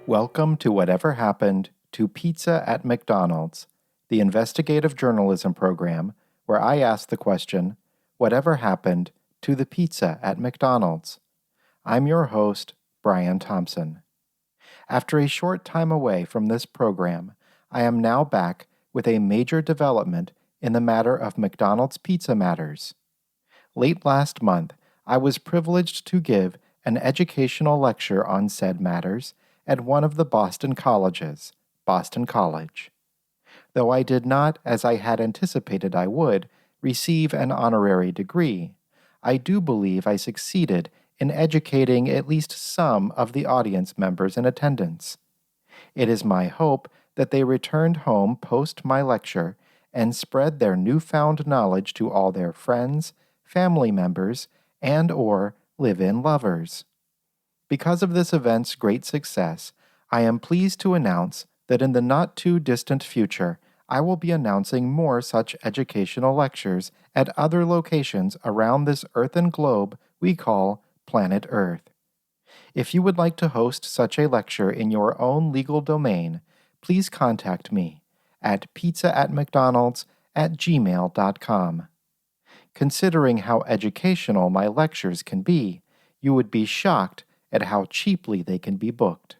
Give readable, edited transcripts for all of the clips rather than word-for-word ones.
Welcome to Whatever Happened to Pizza at McDonald's, the investigative journalism program where I ask the question, Whatever happened to the pizza at McDonald's? I'm your host, Brian Thompson. After a short time away from this program, I am now back with a major development in the matter of McDonald's pizza matters. Late last month, I was privileged to give an educational lecture on said matters at one of the Boston colleges, Boston College. Though I did not, as I had anticipated I would, receive an honorary degree, I do believe I succeeded in educating at least some of the audience members in attendance. It is my hope that they returned home post my lecture and spread their newfound knowledge to all their friends, family members, and/or live-in lovers. Because of this event's great success, I am pleased to announce that in the not-too-distant future, I will be announcing more such educational lectures at other locations around this earthen globe we call Planet Earth. If you would like to host such a lecture in your own legal domain, please contact me at pizzaatmcdonalds@gmail.com. Considering how educational my lectures can be, you would be shocked at how cheaply they can be booked.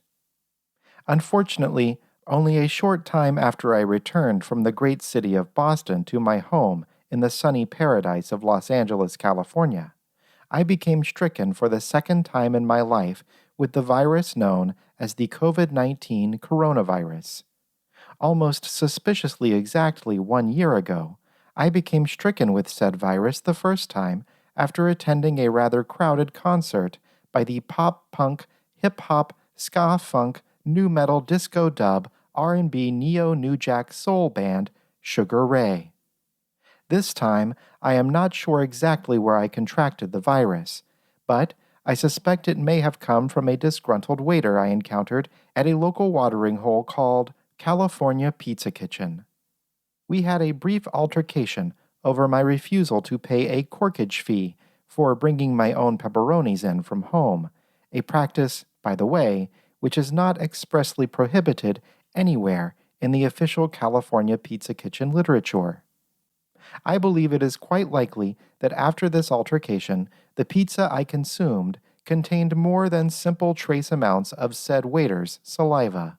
Unfortunately, only a short time after I returned from the great city of Boston to my home in the sunny paradise of Los Angeles, California, I became stricken for the second time in my life with the virus known as the COVID-19 coronavirus. Almost suspiciously exactly 1 year ago, I became stricken with said virus the first time after attending a rather crowded concert by the pop-punk, hip-hop, ska-funk, nu metal disco dub, R&B neo-new jack soul band Sugar Ray. This time, I am not sure exactly where I contracted the virus, but I suspect it may have come from a disgruntled waiter I encountered at a local watering hole called California Pizza Kitchen. We had a brief altercation over my refusal to pay a corkage fee for bringing my own pepperonis in from home, a practice, by the way, which is not expressly prohibited anywhere in the official California Pizza Kitchen literature. I believe it is quite likely that after this altercation, the pizza I consumed contained more than simple trace amounts of said waiter's saliva.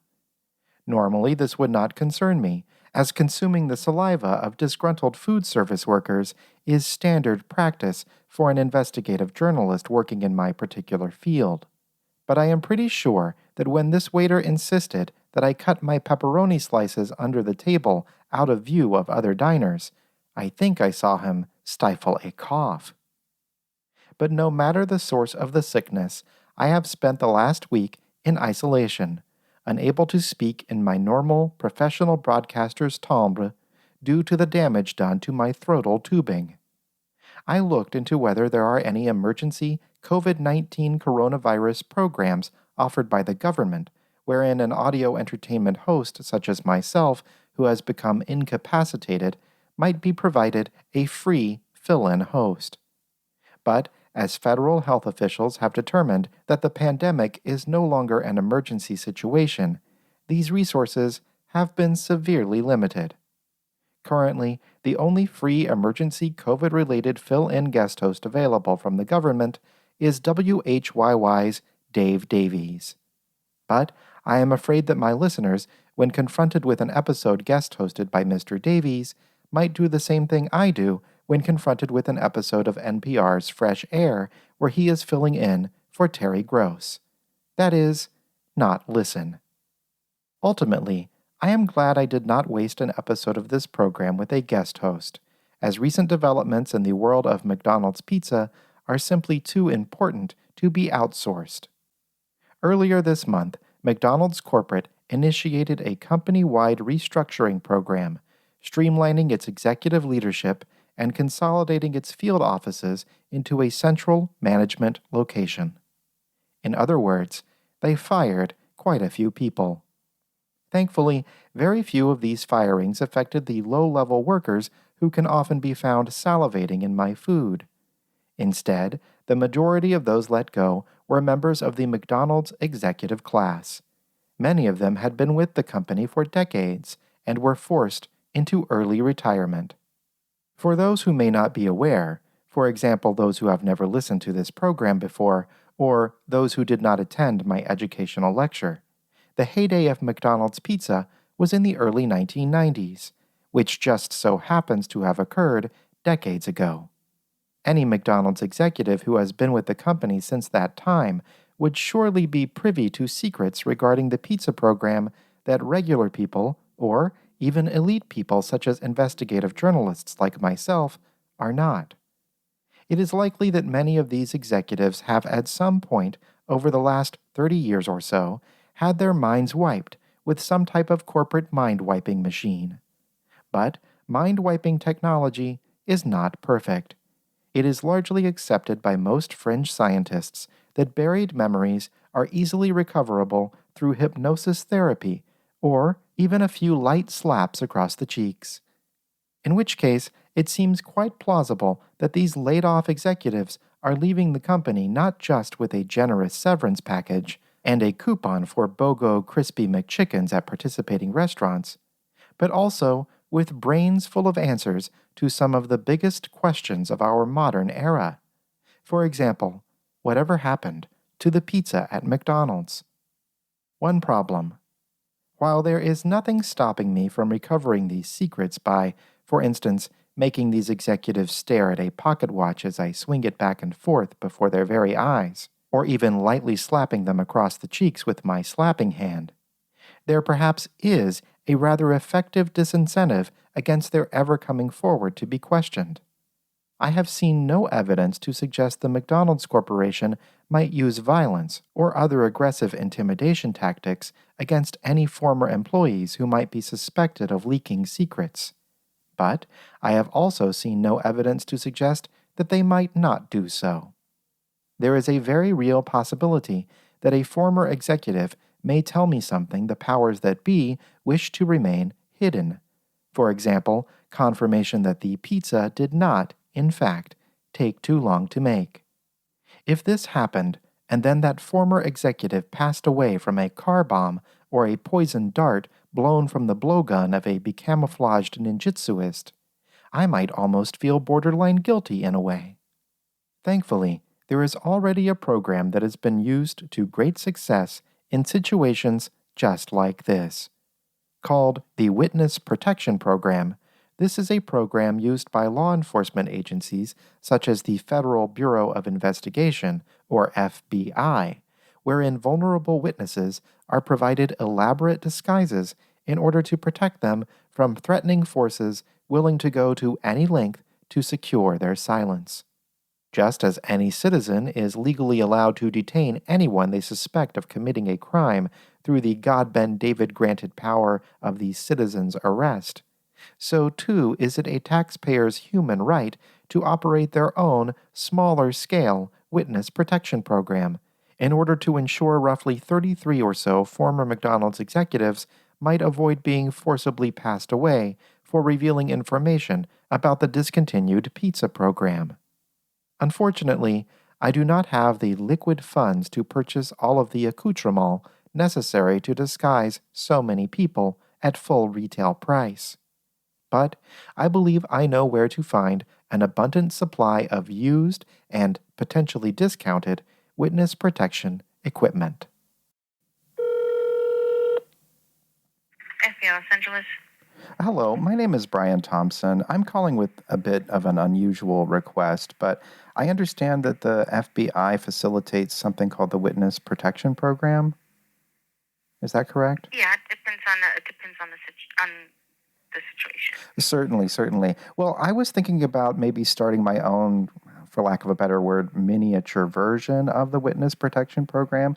Normally, this would not concern me, as consuming the saliva of disgruntled food service workers is standard practice for an investigative journalist working in my particular field. But I am pretty sure that when this waiter insisted that I cut my pepperoni slices under the table out of view of other diners, I think I saw him stifle a cough. But no matter the source of the sickness, I have spent the last week in isolation, unable to speak in my normal professional broadcaster's timbre due to the damage done to my throatal tubing. I looked into whether there are any emergency COVID-19 coronavirus programs offered by the government wherein an audio entertainment host such as myself who has become incapacitated might be provided a free fill-in host. But as federal health officials have determined that the pandemic is no longer an emergency situation, these resources have been severely limited. Currently, the only free emergency COVID-related fill-in guest host available from the government is WHYY's Dave Davies. But I am afraid that my listeners, when confronted with an episode guest hosted by Mr. Davies, might do the same thing I do when confronted with an episode of NPR's Fresh Air where he is filling in for Terry Gross. That is, not listen. Ultimately, I am glad I did not waste an episode of this program with a guest host, as recent developments in the world of McDonald's pizza are simply too important to be outsourced. Earlier this month, McDonald's corporate initiated a company-wide restructuring program, streamlining its executive leadership and consolidating its field offices into a central management location. In other words, they fired quite a few people. Thankfully, very few of these firings affected the low-level workers who can often be found salivating in my food. Instead, the majority of those let go were members of the McDonald's executive class. Many of them had been with the company for decades and were forced into early retirement. For those who may not be aware, for example, those who have never listened to this program before, or those who did not attend my educational lecture, the heyday of McDonald's pizza was in the early 1990s, which just so happens to have occurred decades ago. Any McDonald's executive who has been with the company since that time would surely be privy to secrets regarding the pizza program that regular people, or even elite people such as investigative journalists like myself, are not. It is likely that many of these executives have at some point over the last 30 years or so had their minds wiped with some type of corporate mind-wiping machine. But mind-wiping technology is not perfect. It is largely accepted by most fringe scientists that buried memories are easily recoverable through hypnosis therapy or even a few light slaps across the cheeks. In which case, it seems quite plausible that these laid-off executives are leaving the company not just with a generous severance package and a coupon for BOGO crispy McChickens at participating restaurants, but also with brains full of answers to some of the biggest questions of our modern era. For example, whatever happened to the pizza at McDonald's? One problem. While there is nothing stopping me from recovering these secrets by, for instance, making these executives stare at a pocket watch as I swing it back and forth before their very eyes, or even lightly slapping them across the cheeks with my slapping hand, there perhaps is a rather effective disincentive against their ever coming forward to be questioned. I have seen no evidence to suggest the McDonald's Corporation might use violence or other aggressive intimidation tactics against any former employees who might be suspected of leaking secrets. But I have also seen no evidence to suggest that they might not do so. There is a very real possibility that a former executive may tell me something the powers that be wish to remain hidden. For example, confirmation that the pizza did not, in fact, take too long to make. If this happened, and then that former executive passed away from a car bomb or a poisoned dart blown from the blowgun of a becamouflaged ninjutsuist, I might almost feel borderline guilty in a way. Thankfully, there is already a program that has been used to great success in situations just like this. Called the Witness Protection Program, this is a program used by law enforcement agencies such as the Federal Bureau of Investigation, or FBI, wherein vulnerable witnesses are provided elaborate disguises in order to protect them from threatening forces willing to go to any length to secure their silence. Just as any citizen is legally allowed to detain anyone they suspect of committing a crime through the God-Ben-David-granted power of the citizen's arrest, so too is it a taxpayer's human right to operate their own, smaller-scale witness protection program in order to ensure roughly 33 or so former McDonald's executives might avoid being forcibly passed away for revealing information about the discontinued pizza program. Unfortunately, I do not have the liquid funds to purchase all of the accoutrements necessary to disguise so many people at full retail price. But I believe I know where to find an abundant supply of used and potentially discounted witness protection equipment. FBI Los Angeles. Hello, my name is Brian Thompson. I'm calling with a bit of an unusual request, but I understand that the FBI facilitates something called the Witness Protection Program. Is that correct? Yeah, it depends on the situation. Certainly. Well, I was thinking about maybe starting my own, for lack of a better word, miniature version of the Witness Protection Program,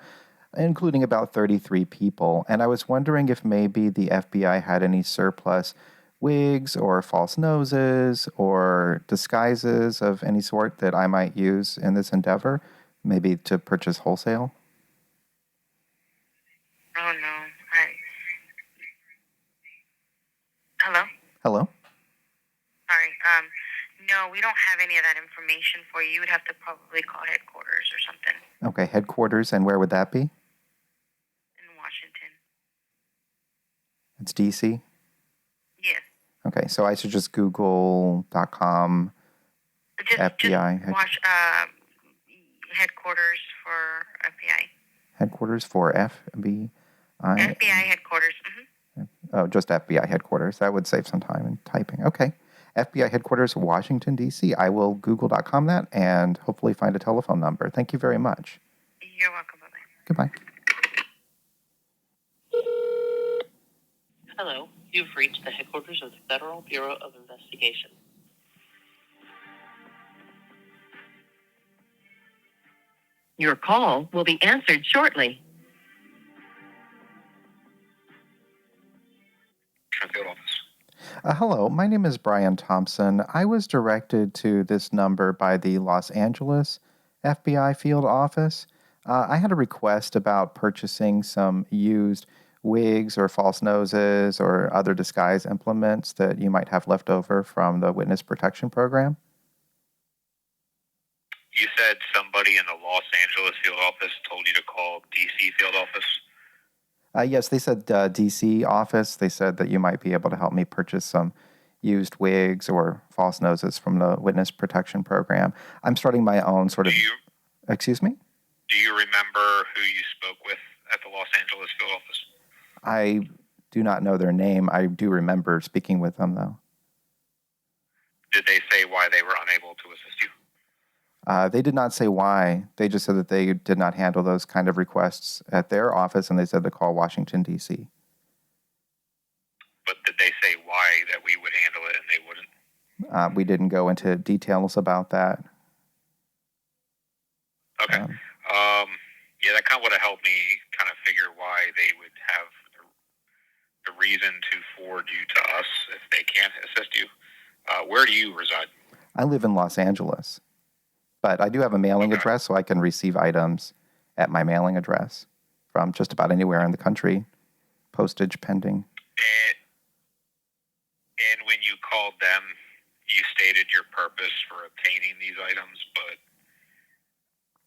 including about 33 people. And I was wondering if maybe the FBI had any surplus wigs or false noses or disguises of any sort that I might use in this endeavor, maybe to purchase wholesale. Oh, no. Hello? Hello? Sorry. No, we don't have any of that information for you. You would have to probably call headquarters or something Okay, headquarters, and where would that be? in Washington. It's DC? Yes. Okay, so I should just Google.com FBI Just watch headquarters for FBI. headquarters for FBI? FBI headquarters. Oh, just FBI headquarters. That would save some time in typing. Okay. FBI headquarters, Washington, D.C. I will Google.com that and hopefully find a telephone number. Thank you very much. You're welcome. Bye-bye. Goodbye. Hello, you've reached the headquarters of the Federal Bureau of Investigation. Your call will be answered shortly. Field office. Hello, my name is Brian Thompson. I was directed to this number by the Los Angeles FBI field office. I had a request about purchasing some used wigs or false noses or other disguise implements that you might have left over from the witness protection program. You said somebody in the Los Angeles field office told you to call DC field office? Yes, they said DC office. They said that you might be able to help me purchase some used wigs or false noses from the witness protection program. I'm starting my own sort of... Excuse me? Do you remember who you spoke with at the Los Angeles field office? I do not know their name. I do remember speaking with them, though. Did they say why they were unable to assist you? They did not say why. They just said that they did not handle those kind of requests at their office, and they said to call Washington, D.C. But did they say why that we would handle it and they wouldn't? We didn't go into details about that. Okay. Yeah, that kind of would have helped me kind of figure why they would have the reason to forward you to us if they can't assist you. Where do you reside? I live in Los Angeles, but I do have a mailing address, so I can receive items at my mailing address from just about anywhere in the country, postage pending. And when you called them, you stated your purpose for obtaining these items, but...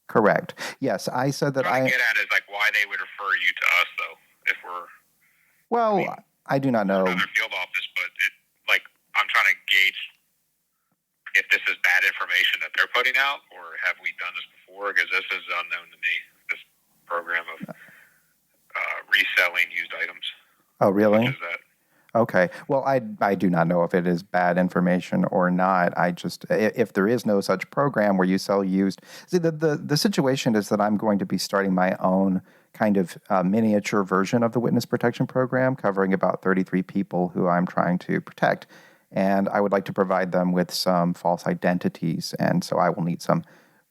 Correct. Yes, I said that I get at is like why they would refer you to us, though, if we're... Well, I do not know. Another field office, but I'm trying to gauge if this is bad information that they're putting out, or have we done this before? Because this is unknown to me, this program of reselling used items. Oh, really? What is that? Okay. Well, I do not know if it is bad information or not. I just, if there is no such program where you sell used, see, the situation is that I'm going to be starting my own kind of miniature version of the witness protection program, covering about 33 people who I'm trying to protect. And I would like to provide them with some false identities. And so I will need some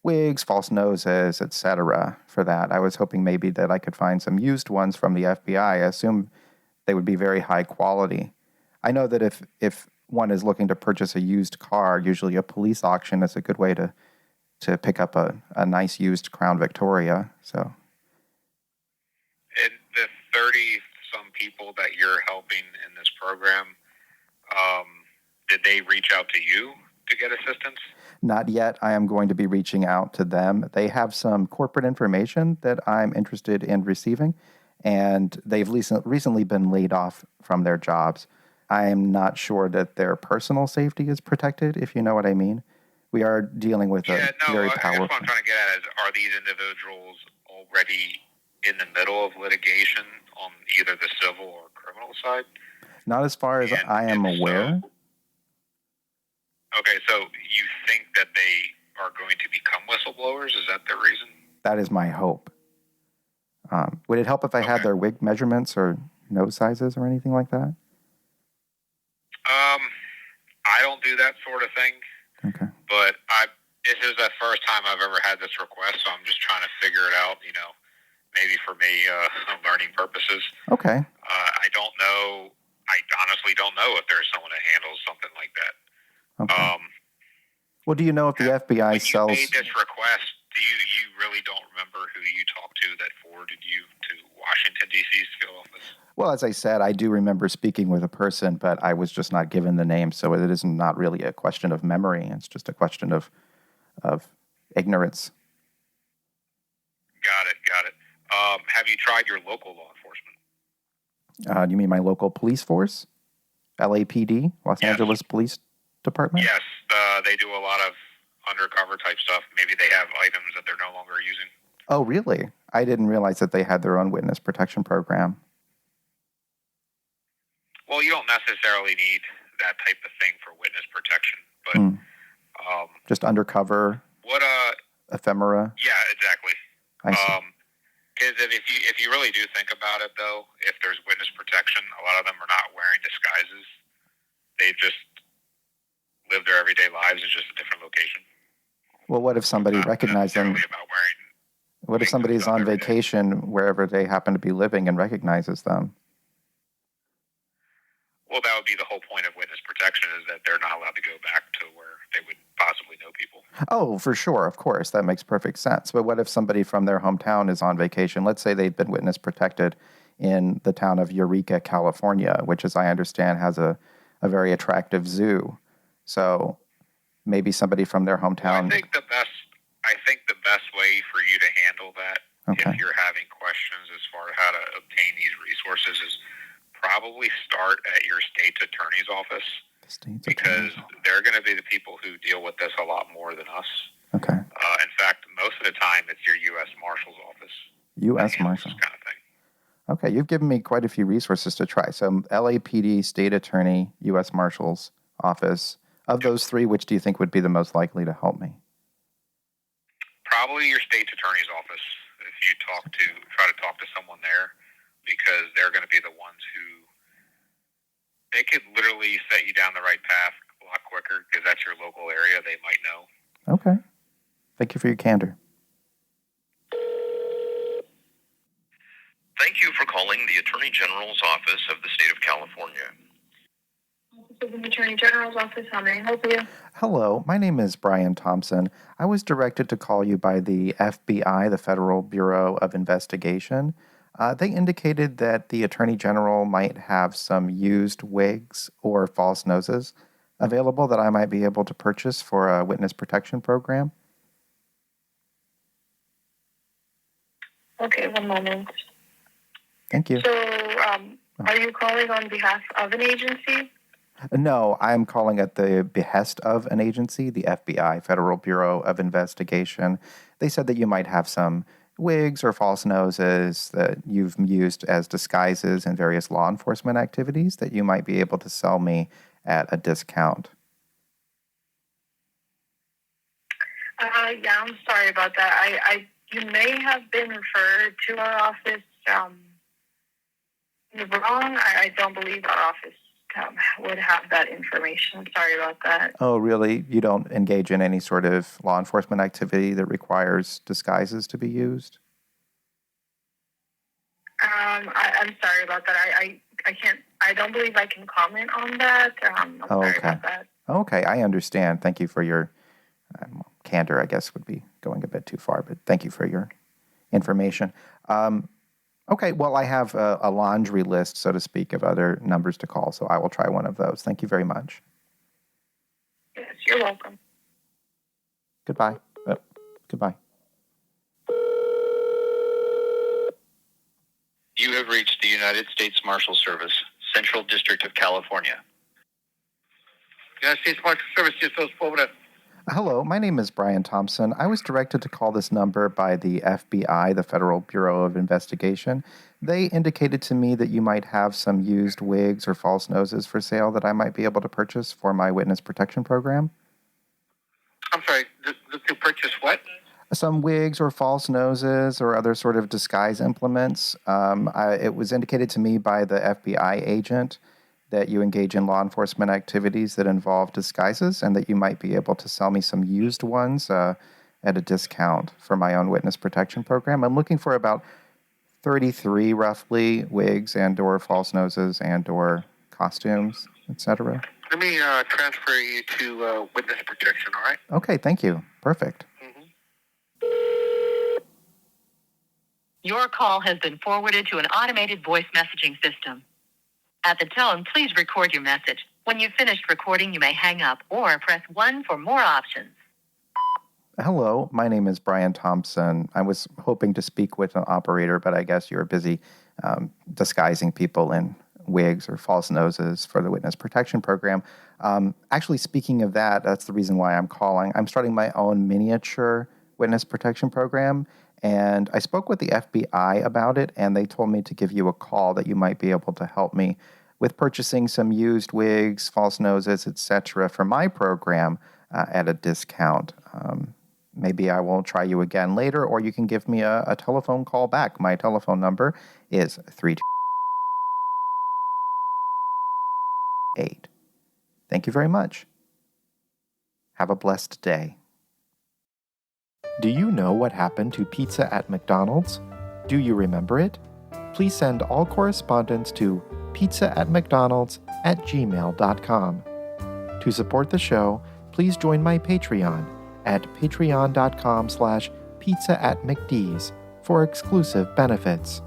wigs, false noses, etc. for that. I was hoping maybe that I could find some used ones from the FBI. I assume they would be very high quality. I know that if one is looking to purchase a used car, usually a police auction is a good way to pick up a nice used Crown Victoria. So, And the 30-some people that you're helping in this program, did they reach out to you to get assistance? Not yet. I am going to be reaching out to them. They have some corporate information that I'm interested in receiving, and they've recently been laid off from their jobs. I am not sure that their personal safety is protected, if you know what I mean. We are dealing with very powerful... I guess what I'm trying to get at is, are these individuals already in the middle of litigation on either the civil or criminal side? Not as far as I am aware. Okay, so you think that they are going to become whistleblowers? Is that the reason? That is my hope. Would it help if I had their wig measurements or nose sizes or anything like that? I don't do that sort of thing. Okay. But this is the first time I've ever had this request, so I'm just trying to figure it out, maybe for me, learning purposes. Okay. I don't know. I honestly don't know if there's someone that handles something like that. Okay. Well, do you know if the FBI sells... When you made this request, you really don't remember who you talked to that forwarded you to Washington, D.C.'s field office? Well, as I said, I do remember speaking with a person, but I was just not given the name, so it is not really a question of memory. It's just a question of ignorance. Got it. Have you tried your local law enforcement? You mean my local police force? LAPD, Los Yes. Angeles Police Department? Yes, they do a lot of undercover type stuff. Maybe they have items that they're no longer using. Oh, really? I didn't realize that they had their own witness protection program. Well, you don't necessarily need that type of thing for witness protection, but Just undercover what? ephemera. Yeah, exactly. I see. Because if you really do think about it, though, if there's witness protection, a lot of them are not wearing disguises. They just live their everyday lives in just a different location. Well, what if somebody recognized them? About wearing What if somebody's on vacation wherever they happen to be living and recognizes them? Well, that would be the whole point of witness protection, is that they're not allowed to go back to where they would possibly know people. Oh, for sure, of course. That makes perfect sense. But what if somebody from their hometown is on vacation? Let's say they've been witness protected in the town of Eureka, California, which, as I understand, has a very attractive zoo. So maybe somebody from their hometown. Well, I think the best way for you to handle that, if you're having questions as far as how to obtain these resources, is probably start at your state's attorney's office, because they're going to be the people who deal with this a lot more than us. Okay. In fact, most of the time, it's your U.S. Marshal's office. U.S. Marshal. This kind of thing. Okay, you've given me quite a few resources to try. So LAPD, State Attorney, U.S. Marshal's Office. Of those three, which do you think would be the most likely to help me? Probably your state's attorney's office. If you try to talk to someone there, because they're going to be the ones who, they could literally set you down the right path a lot quicker, because that's your local area. They might know. Okay. Thank you for your candor. Thank you for calling the Attorney General's Office of the State of California. This is the Attorney General's office. How may I help you? Hello, my name is Brian Thompson. I was directed to call you by the FBI, the Federal Bureau of Investigation. They indicated that the Attorney General might have some used wigs or false noses available that I might be able to purchase for a witness protection program. Okay, one moment. Thank you. So, are you calling on behalf of an agency? No, I'm calling at the behest of an agency, the FBI, Federal Bureau of Investigation. They said that you might have some wigs or false noses that you've used as disguises in various law enforcement activities that you might be able to sell me at a discount. Yeah, I'm sorry about that. You may have been referred to our office wrong. I don't believe our office would have that information. I'm sorry about that. Oh, really? You don't engage in any sort of law enforcement activity that requires disguises to be used? I'm sorry about that. I can't. I don't believe I can comment on that. I'm sorry about that. Okay, I understand. Thank you for your candor, I guess, would be going a bit too far, but thank you for your information. Okay, well, I have a laundry list, so to speak, of other numbers to call, so I will try one of those. Thank you very much. Yes, you're welcome. Goodbye. Goodbye. You have reached the United States Marshal Service, Central District of California. United States Marshal Service, just those forward. Hello, my name is Brian Thompson. I was directed to call this number by the FBI, the Federal Bureau of Investigation. They indicated to me that you might have some used wigs or false noses for sale that I might be able to purchase for my witness protection program. I'm sorry, to purchase what? Some wigs or false noses or other sort of disguise implements. It was indicated to me by the FBI agent that you engage in law enforcement activities that involve disguises and that you might be able to sell me some used ones at a discount for my own witness protection program. I'm looking for about 33 roughly wigs and or false noses and or costumes, etc. Let me transfer you to witness protection, all right? Okay, thank you. Perfect. Your call has been forwarded to an automated voice messaging system. At the tone, please record your message. When you've finished recording, you may hang up or press 1 for more options. Hello, my name is Brian Thompson. I was hoping to speak with an operator, but I guess you're busy disguising people in wigs or false noses for the Witness Protection Program. Actually, speaking of that, that's the reason why I'm calling. I'm starting my own miniature Witness Protection Program, and I spoke with the FBI about it, and they told me to give you a call that you might be able to help me with purchasing some used wigs, false noses, etc. for my program at a discount. Maybe I will try you again later, or you can give me a telephone call back. My telephone number is 328. Thank you very much. Have a blessed day. Do you know what happened to pizza at McDonald's? Do you remember it? Please send all correspondence to pizza@mcdonalds@gmail.com. To support the show, please join my Patreon at patreon.com/pizza@mcd's for exclusive benefits.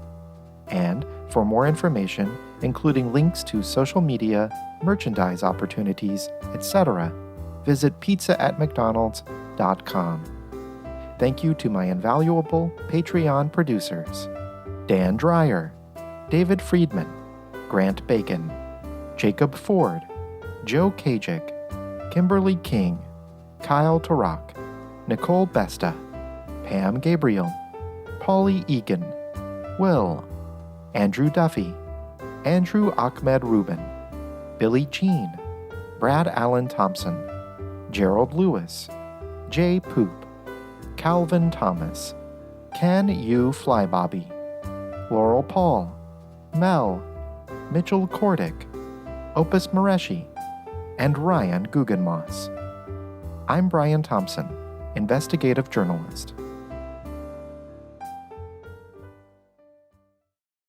And for more information, including links to social media, merchandise opportunities, etc., visit pizza@mcdonalds.com. Thank you to my invaluable Patreon producers: Dan Dreyer, David Friedman, Grant Bacon, Jacob Ford, Joe Kajik, Kimberly King, Kyle Tarak, Nicole Besta, Pam Gabriel, Paulie Egan, Will, Andrew Duffy, Andrew Ahmed Rubin, Billy Jean, Brad Allen Thompson, Gerald Lewis, Jay Poop, Calvin Thomas, Can You Fly Bobby, Laurel Paul, Mel, Mitchell Kordick, Opus Mareshi, and Ryan Guggenmoss. I'm Brian Thompson, investigative journalist.